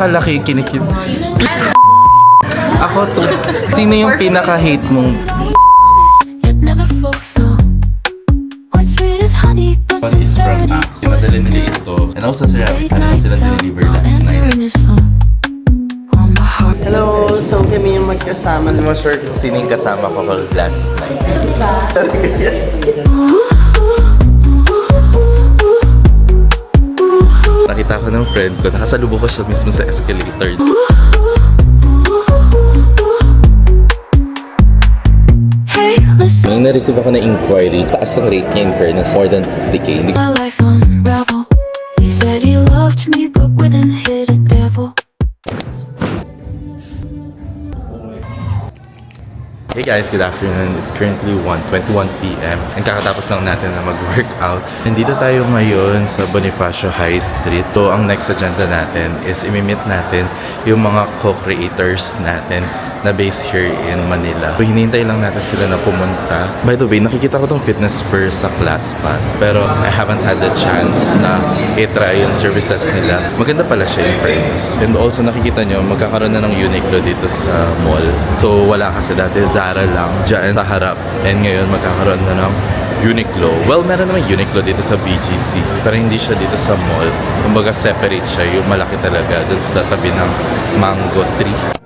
napakalaki kinikit. Ako to. Sino yung pinaka-hate mong one is from Axe. Sinadali nila ito. And also si Rabbit. Ano sila deliver last night. Hello! So kami yung magkasama. Hindi mo sure kung sino yung kasama ko last night. Nakita ko ng friend ko. Nakasalubong ko siya mismo sa escalator. May na-receive ako na inquiry. Taas ang rate niya in fairness. More than 50k. Hey guys, good afternoon. It's currently 1:21 p.m. and kakatapos lang natin na mag-workout. Nandito tayo ngayon sa Bonifacio High Street. So, ang next agenda natin is imimit natin yung mga co-creators natin na based here in Manila. So, hinihintay lang natin sila na pumunta. By the way, nakikita ko tong Fitness First sa ClassPass, pero I haven't had the chance na i-try yung services nila. Maganda pala siya in fairness. And also, nakikita nyo, magkakaroon na ng Uniqlo dito sa mall. So, wala kasi dati Zara lang dyan sa harap. And ngayon, magkakaroon na ng Uniqlo. Well, meron naman Uniqlo dito sa BGC, pero hindi siya dito sa mall. Kumbaga, separate siya. Yung malaki talaga dun sa tabi ng Mango Tree.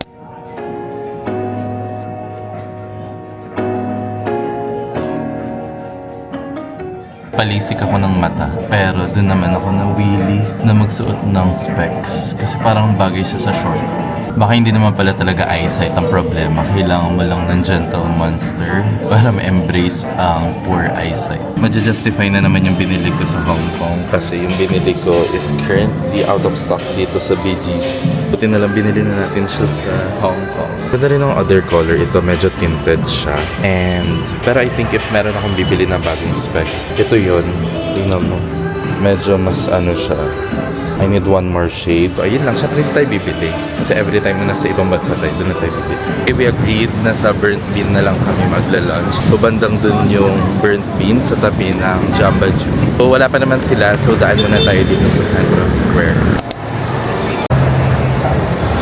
Palisik ako ng mata, pero dun naman ako nawili na magsuot ng specs kasi parang bagay siya sa short. Baka hindi naman pala talaga eyesight ang problema. Kailangan mo lang ng gentle monster para ma-embrace ang poor eyesight. Maja-justify na naman yung binili ko sa Hong Kong kasi yung binili ko is currently out of stock dito sa BGC. Buti na lang binili na natin siya sa Hong Kong. Ganda rin ang other color. Ito medyo tinted siya. Pero I think if meron akong bibili na bagong specs, ito yun. Tingnan mo. Medyo mas ano siya. I need one more shade. So, ayun lang. Siyempre, hindi tayo bibili. Kasi every time na nasa ibang bansa tayo, doon na tayo bibili. Okay, we agreed na sa Burnt Bean na lang kami magla-lunch. So, bandang doon yung Burnt Bean sa tabi ng Jamba Juice. So, wala pa naman sila. So, daan muna tayo dito sa Central Square.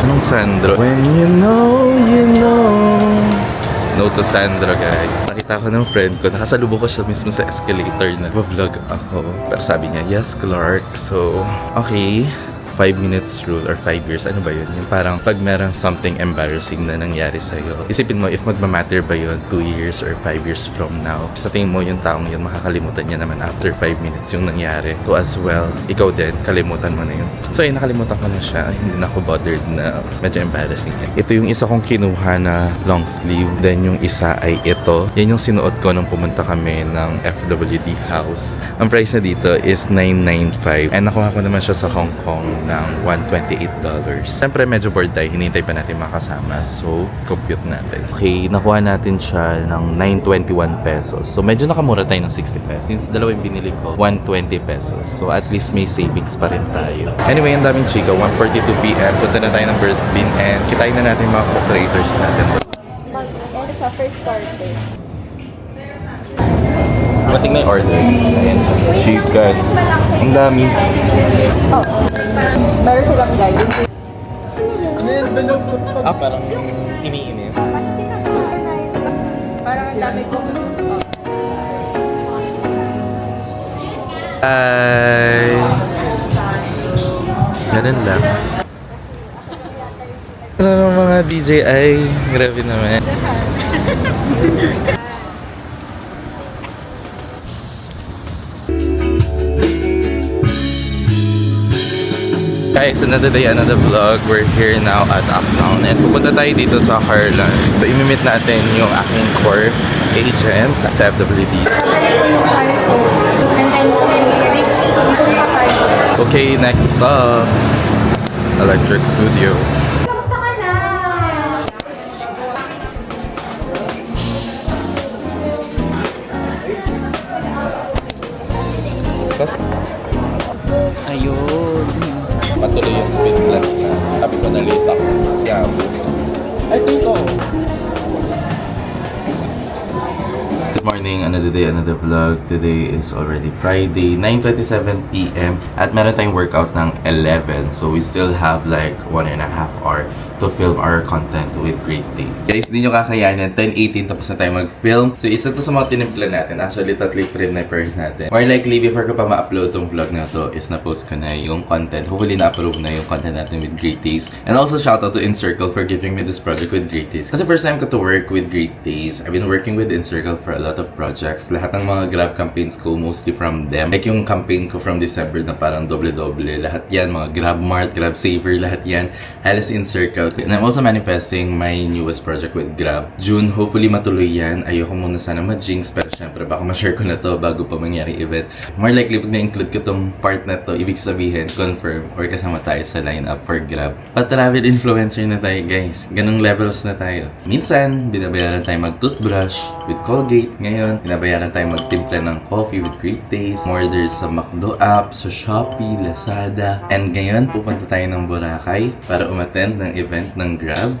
Anong Sandro? When you know, you know. No to Sandro, guys. Nakita ko ng friend ko, nakasalubong ko siya mismo sa escalator na vlog ako. Pero sabi niya, yes, Clark. So, okay. 5 minutes rule or 5 years, ano ba yun? Yung parang pag merang something embarrassing na nangyari sa'yo, isipin mo if magmamatter ba yun 2 years or 5 years from now. Sa tingin mo yung taong yun, makakalimutan niya naman after 5 minutes yung nangyari. So as well, ikaw din, kalimutan mo na yun. So ayun, nakalimutan ko na siya. Hindi na ako bothered na medyo embarrassing. Ito yung isa kong kinuha na long sleeve. Then yung isa ay ito. Yan yung sinuot ko nung pumunta kami ng FWD house. Ang price na dito is $995. And nakuha ko naman siya sa Hong Kong ng $128. Siyempre medyo bored tayo, hinintay pa natin makasama. So, compute natin. Okay, nakuha natin siya ng 921 pesos. So, medyo nakamura tayo ng 60 pesos. Since dalawa yung binili ko, 120 pesos. So, at least may savings pa rin tayo. Anyway, ang daming chika. 1:42 p.m. Punta na tayo ng Burnt Bean and kitain na natin mga co-creators natin. Ano siya? First starter. Mating na yung order. Ayan. Chicken. Ang dami. Oh. Meron silang guidance. Parang iniinis. Parang ang dami kong... Ay. Ganun lang. Ano ng mga DJI? Grabe naman. Guys, another day, another vlog. We're here now at Uptown and pupunta tayo dito sa Harlan. So, imimit natin yung aking core agents at FWD. Okay, next stop, Electric Studio. Ayun. Patuloy yung speed class na. Sabi ko na late ako. Ay, ito. Good morning, another day, another vlog. Today is already Friday, 9:27 p.m. At meron tayong workout ng 11. So we still have like 1.5 hour to film our content with Great Days. Guys, di nyo kakayanin. 10:18 tapos na tayo mag-film. So isa to sa mga tinimpla natin. Actually, tatlo frame na per natin. More likely, before ko pa ma-upload tong vlog na to, is na-post ko na yung content. Hopefully, na-approve na yung content natin with Great Days. And also, shoutout to InCircle for giving me this project with Great Days. Kasi first time ko to work with Great Days. I've been working with InCircle for a lot of projects. Lahat ng mga Grab campaigns ko, mostly from them. Like yung campaign ko from December na parang doble-doble. Lahat yan, mga Grab Mart, Grab Saver, lahat yan. Halos InCircle. And I'm also manifesting my newest project with Grab. June, hopefully matuloy yan. Ayoko muna sana ma-jinx, pero syempre baka ma-share ko na to bago pa mangyari event. More likely, pag na-include ko tong part na to, ibig sabihin, confirm, or kasama tayo sa lineup for Grab. Pa-travel influencer na tayo, guys. Ganong levels na tayo. Minsan, binabayaran tayo mag-toothbrush with Colgate. Ngayon, binabayaran tayo magtimpla ng coffee with Great Days. Orders sa McDo app, sa Shopee, Lazada. And ngayon, pupunta tayo ng Boracay para umattend ng event ng Grab.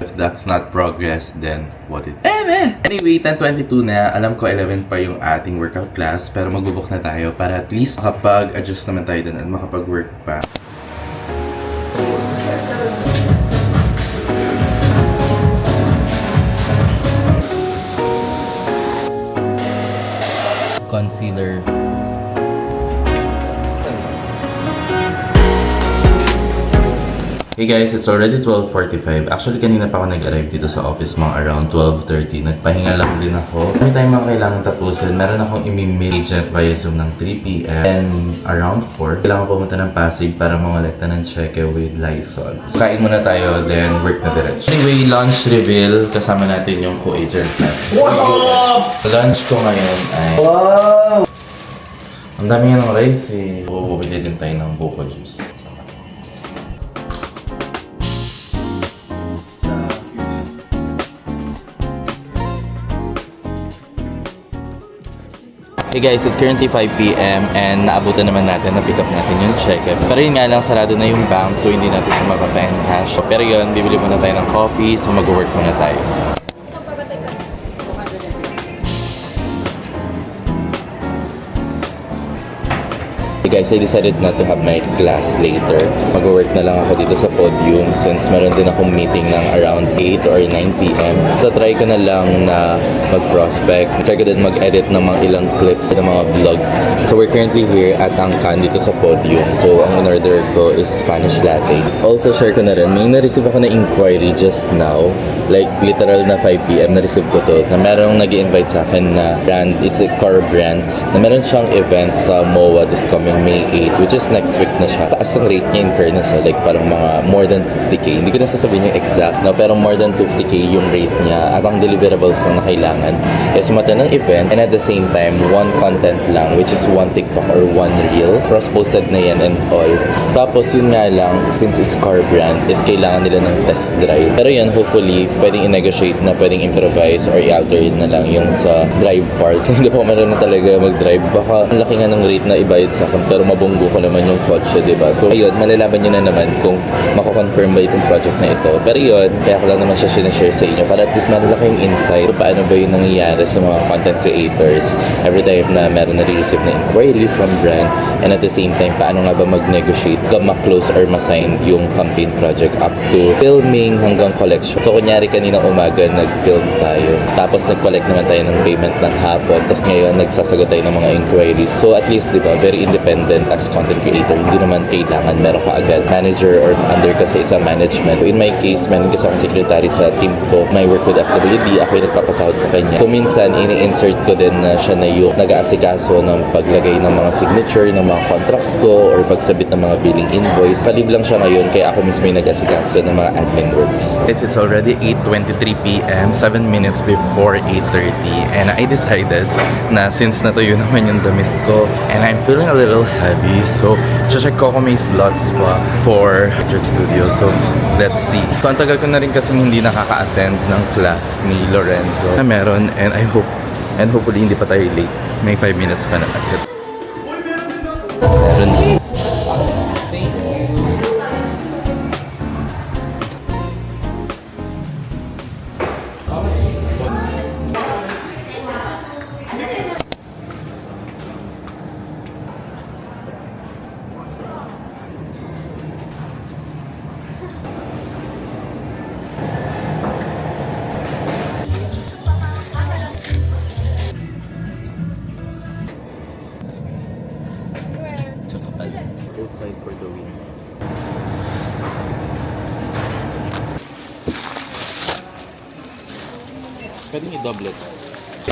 If that's not progress, then what it is? Anyway, 10:22 na. Alam ko 11 pa yung ating workout class, pero magbubook na tayo para at least makapag-adjust naman tayo dun at makapag-work pa. Concealer. Hey guys, it's already 12:45. Actually, kanina pa ako nag-arrive dito sa office mga around 12:30. Nagpahinga lang din ako. May time mga kailangan tapusin. Meron akong imi-meet agent via Zoom ng 3 p.m. And around 4, kailangan pumunta ng Pasig para mangolekta ng cheque with Lysol. So, kain muna tayo, then work na diretso. Anyway, lunch reveal. Kasama natin yung co-agent natin. Wow! Lunch ko ngayon ay... Wow! Ang dami nga ng rice eh. Bumili din tayo ng buko juice. Hey guys, it's currently 5 p.m. and naabutan naman natin na pick up natin yung check-up. Pero yun nga lang, sarado na yung bank so hindi natin siya mapapa-encash. Pero yun, bibili muna tayo ng coffee so mag-work muna tayo. Hey guys, I decided not to have my class later. Mag-work na lang ako dito sa podium since meron din akong meeting ng around 8 or 9 p.m. So try ko na lang na mag-prospect. Try ko din mag-edit ng mga ilang clips ng mga vlog. So we're currently here at Angkan dito sa podium. So ang in-order ko is Spanish latte. Also share ko na rin, may na-receive ako na inquiry just now. Like literal na 5 p.m. na-receive ko to. Na merong nag-i-invite sa akin na brand, it's a car brand. Na meron siyang event sa MOA this coming May 8, which is next week na siya. Taas ang rate niya in fairness, like parang mga more than 50k. Hindi ko na sasabihin yung exact, no? Pero more than 50k yung rate niya. At ang deliverables na kailangan is mata ng event and at the same time, one content lang, which is one TikTok or one reel. Cross-posted na yan and all. Tapos yun nga lang, since it's car brand, is kailangan nila ng test drive. Pero yun, hopefully, pwedeng i-negotiate na, pwedeng improvise or i-alter na lang yung sa drive part. Hindi pa marunong talaga mag-drive. Baka ang laki nga ng rate na ibayad sa akin, pero mabunggo ko naman yung kotse, diba? So, ayun, malalaman nyo na naman kung mako-confirm ba itong project na ito. Pero yun, kaya ko lang naman siya sinashare sa inyo para at least malaki yung insight kung paano ba yung nangyayari sa mga content creators every time na meron na-receive na inquiry from brand and at the same time, paano nga ba mag-negotiate, ma-close or ma-sign yung campaign project up to filming hanggang collection. So, kunyari kanina umaga, nag-film tayo. Tapos, nag-collect naman tayo ng payment ng hapon. Tapos ngayon, nagsasagot tayo ng mga inquiries. So, at least, diba, very independent as content creator. Hindi naman kailangan meron ka agad manager or under ka sa isang management. So, in my case, meron kasi akong secretary sa team ko. My work with FWD, ako yung nagpapasahod sa kanya. So, minsan, ini-insert ko din na siya na yung nag-aasikaso ng paglagay ng mga signature, ng mga contracts ko, or pagsabit ng mga billing invoice. Kalib lang siya ngayon, kaya ako mismo yung nag-aasikaso ng mga admin works. It's already 8:23 p.m., 7 minutes before 8:30, and I decided na since natuyo naman yung damit ko, and I'm feeling a little heavy, so check ko kung may slots pa for Drag Studio. So, let's see. So, ang tagal ko na rin kasi hindi nakaka-attend ng class ni Lorenzo na meron, and I hope, and hopefully hindi pa tayo late. May 5 minutes pa naman. Meron. Pwede i-double it.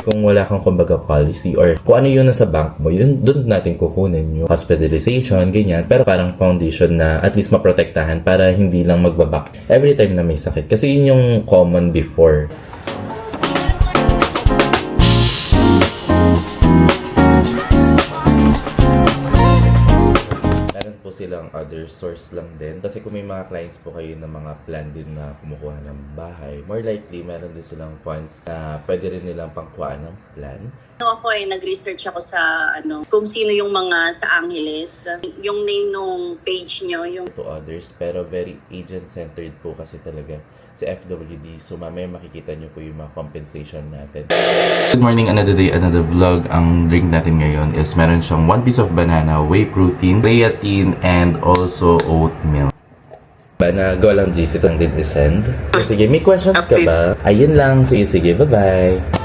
Kung wala kang kumbaga policy or kung ano yun nasa bank mo, yun doon natin kukunin yung hospitalization, ganyan. Pero parang foundation na at least maprotektahan para hindi lang magbabak every time na may sakit. Kasi yun yung common before. Po silang other source lang din. Kasi kung may mga clients po kayo na mga plan din na kumukuha ng bahay, more likely meron din silang funds na pwede rin nilang pangkuhaan ng plan. Ako ay nag-research ako sa kung sino yung mga sa Angeles. Yung name nung page nyo, yung To others, pero very agent-centered po kasi talaga si FWD. So mamaya makikita nyo po yung mga compensation natin. Good morning, another day, another vlog. Ang drink natin ngayon is meron siyang 1 piece of banana, whey protein, creatine, and also oatmeal. Bana, go lang GC itong din send. Sige, may questions ka ba? Ayun lang. Sige, bye-bye.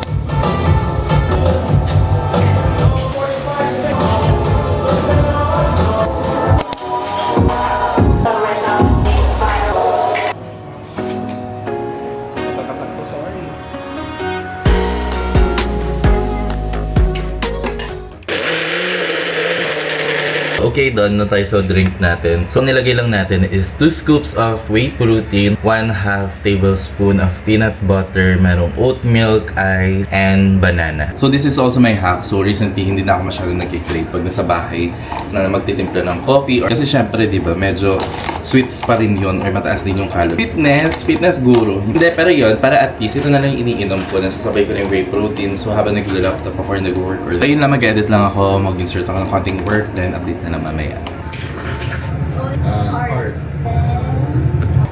Okay, done na tayo sa drink natin. So, nilagay lang natin is 2 scoops of whey protein, 1/2 tablespoon of peanut butter, merong oat milk, ice, and banana. So, this is also my hack. So, recently, hindi na ako masyadong nag-crave pag nasa bahay na magtitimpla ng coffee. Kasi syempre, di ba, medyo sweets pa rin yun or mataas din yung calorie. Fitness guru. Hindi, pero yun, para at least, ito na lang yung iniinom ko. Nasasabay ko na yung whey protein. So, habang nag-laptop ako or nag-work or ayun lang, mag-edit lang ako, mag-insert ako ng konting work, then update na lang mamaya.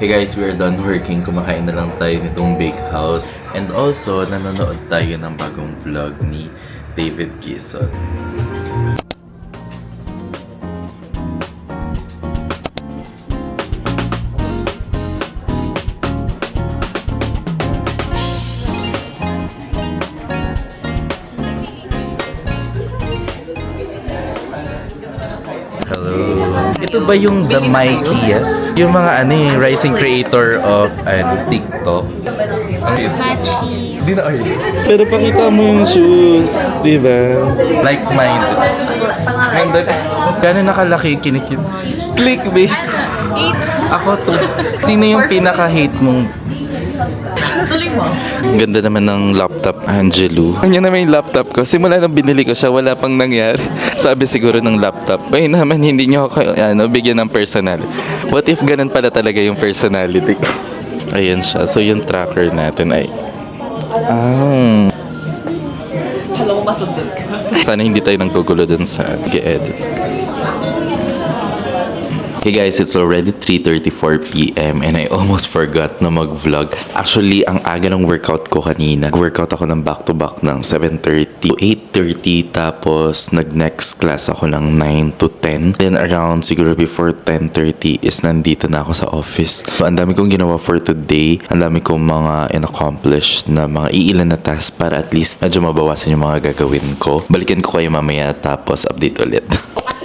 Hey guys, we're done working. Kumakain na lang tayo nitong bakehouse. And also, nanonood tayo ng bagong vlog ni David Kison. Hello. Ito ba yung The Mikeyest? Yung mga rising creator of TikTok. Hindi na pero pakita mo yung shoes, di ba? Like-minded. Gano'n nakalaki yung kinikit? Clickbait. Ako to. Sino yung pinaka-hate mong? Ang ganda naman ng laptop, Angelo. Yan naman yung laptop ko. Simula nang binili ko siya, wala pang nangyari. Sabi siguro ng laptop, ay naman, hindi nyo ako bigyan ng personality. What if ganun pala talaga yung personality ko? Ayan siya. So yung tracker natin ay... Sana hindi tayo nanggugulo dun sa g-edit. Hey guys, it's already 3:34 PM and I almost forgot na mag-vlog. Actually, ang aga ng workout ko kanina. Workout ako ng back-to-back ng 7:30 to 8:30 tapos nag-next class ako ng 9 to 10. Then around siguro before 10:30 is nandito na ako sa office. So, ang dami kong ginawa for today. Ang dami kong mga in-accomplish na mga iilan na tasks para at least medyo mabawasan yung mga gagawin ko. Balikan ko kayo mamaya tapos update ulit.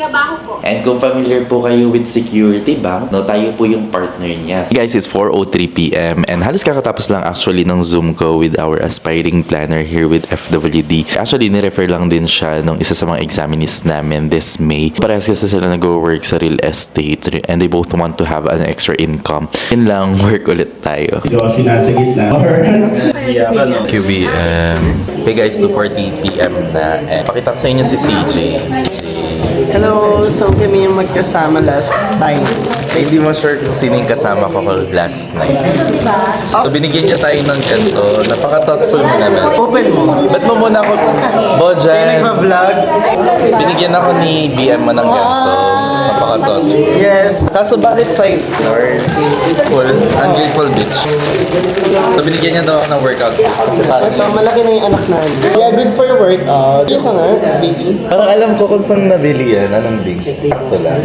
trabaho po. And kung familiar po kayo with Security Bank, no, tayo po yung partner niya. Guys, it's 4:03 PM and halos kakatapos lang actually ng Zoom ko with our aspiring planner here with FWD. Actually, nirefer lang din siya nung isa sa mga examinees namin this May. Parehas kasi sila nag-work sa real estate and they both want to have an extra income. Yun lang, work ulit tayo. Josh, nasa gitna. QBM. Hey guys, 2:40 PM na. And pakita ko sa inyo si CJ. Hello, so kami yung magkasama last time. Hindi mo sure kung sino yung kasama ko last night. So binigyan niya tayo ng ganito. Napaka-thoughtful mo naman. Open mo. Ba't mo muna ako, Bojan? Nagpa-vlog? Binigyan ako ni BM mo ng ganito. Napaka-thoughtful. Yes. Kaso bakit 5 stars? Full. Ungrateful bitch. So binigyan niya daw ako ng workout. Ito, malaki na yung anak na. Yeah, good for your workout. Yung ka nga, baby. Parang alam ko kung saan nabili yan. Anong link? Sakto lang.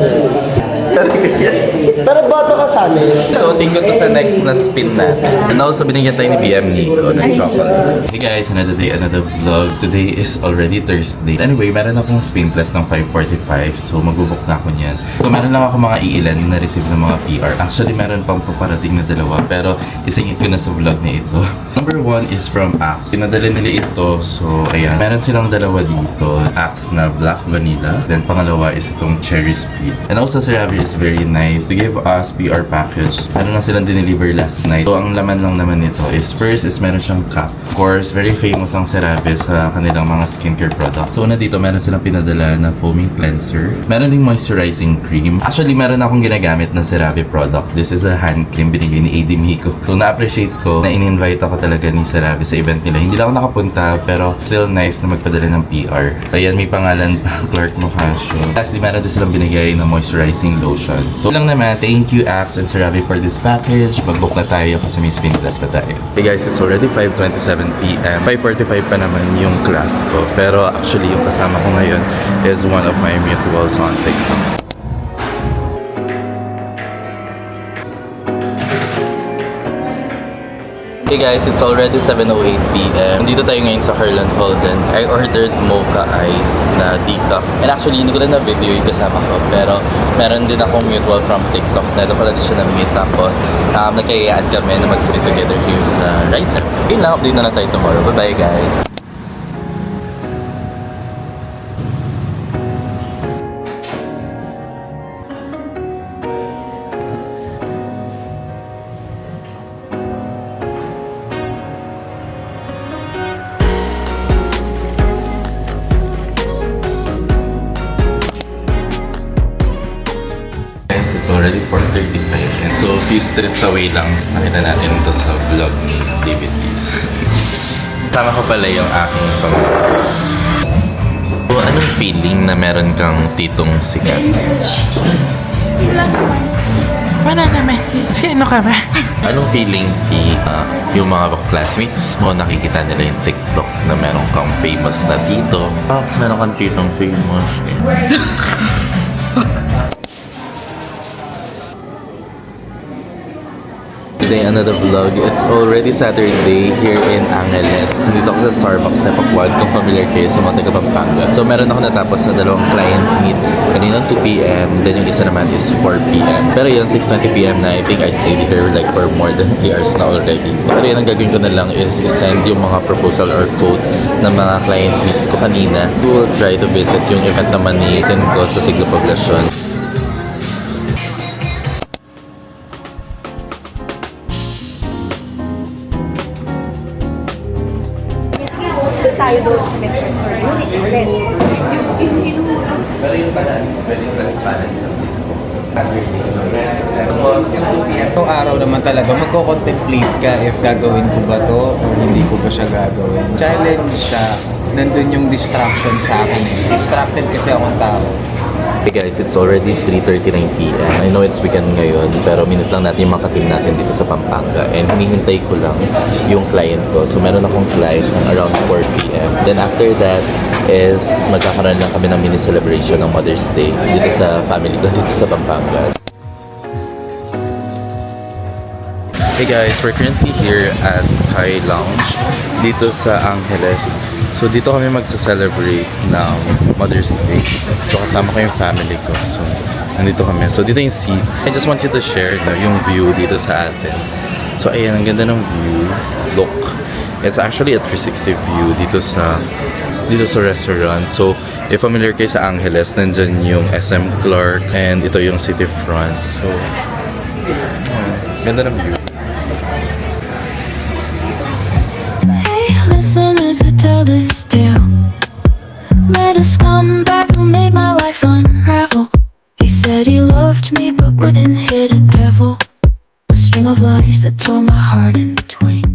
Talaga yan. Pero boto ka sa amin. So, tingko to sa next na spin natin. And also, binigyan tayo ni BM Nico ng chocolate. Hey guys, another day, another vlog. Today is already Thursday. Anyway, meron akong spin class ng 5:45. So, magbubok na ako niyan. So, meron lang ako mga iilan na receive ng mga PR. Actually, meron pang paparating na dalawa. Pero, isingit ko na sa vlog na ito. Number 1 is from Axe. Pinadala nila ito. So, ayan. Meron silang dalawa dito. Axe na black vanilla. Then, pangalawa is itong cherry spritz. And also, si Ravi is very nice. They gave us PR package. Meron na silang dineliver last night. So, ang laman lang naman nito is first is meron siyang cup. Of course, very famous ang CeraVe sa kanilang mga skincare products. So, una dito, meron silang pinadala na foaming cleanser. Meron ding moisturizing cream. Actually, meron akong ginagamit na CeraVe product. This is a hand cream binigay ni AD Miko. So, na-appreciate ko na in-invite ako talaga ni CeraVe sa event nila. Hindi lang ako nakapunta, pero still nice na magpadala ng PR. Ayan, may pangalan pa, Clark Mocasio. Lastly, meron din silang binigay na moisturizing lotion. So, lang naman, thank you Axe and CeraVe for this package. Mag-book na tayo kasi may spin class pa tayo. Hey guys, it's already 5:27 p.m. 5:45 pa naman yung class ko. Pero actually, yung kasama ko ngayon is one of my mutuals on TikTok. Hey guys, it's already 7:08 p.m. Nandito tayo ngayon sa Harlan Holdens. I ordered mocha ice na decaf. And actually, hindi ko lang na-video yung kasama ko. Pero meron din akong mutual from TikTok na pala din siya na-meet. Tapos, nagkayaan kami na mag-split together here sa right now. Yun lang, update na lang tayo tomorrow. Bye-bye guys! It's already 4:35 and so few streets away lang nakita natin ito sa vlog ni David Keys. Tama ko pala yung aking pamangkin. So, anong feeling na meron kang titong sikat? Wala naman. Si ano ka ba? Anong feeling yung mga classmates mo nakikita nila yung TikTok na meron kang famous na tito? Meron kang titong famous. Today, another vlog. It's already Saturday here in Angeles. Dito ako sa Starbucks na Pakuan, kung familiar kayo sa mga taga Pampanga. So, meron ako natapos na dalawang client meet. Kaninang 2 p.m. Then yung isa naman is 4 p.m. Pero yun, 6:20 p.m. na. I think I stayed here like for more than 3 hours na already. Pero yun, ang gagawin ko na lang is send yung mga proposal or quote ng mga client meets ko kanina. We'll try to visit yung event naman ni Cinco sa Siglo Poblacion. Tayo doon sa Mr. Store. Pero yung parang is very transparent. Itong araw naman talaga, magko-contemplate ka if gagawin ko ba to o hindi ko ba siya gagawin. Challenge siya. Nandun yung distraction sa akin eh. Distracted kasi akong tao. Hey guys, it's already 3:39 p.m. I know it's weekend ngayon, pero minute lang natin yung makating natin dito sa Pampanga. And hinihintay ko lang yung client ko. So meron akong client around 4 p.m. Then after that is magkakaroon lang kami ng mini celebration ng Mother's Day dito sa family ko dito sa Pampanga. Hey guys, we're currently here at Sky Lounge dito sa Angeles. So dito kami magsa-celebrate ng Mother's Day. So kasama ko yung family ko. So nandito kami. So dito yung seat. I just want you to share yung view dito sa atin. So ayan, ang ganda ng view. Look. It's actually a 360 view dito sa restaurant. So if familiar kayo sa Angeles, nandyan yung SM Clark and ito yung city front. So ganda ng view. Listen as I tell this tale. Met a scumbag who made my life unravel. He said he loved me, but within hid a devil. A string of lies that tore my heart in between.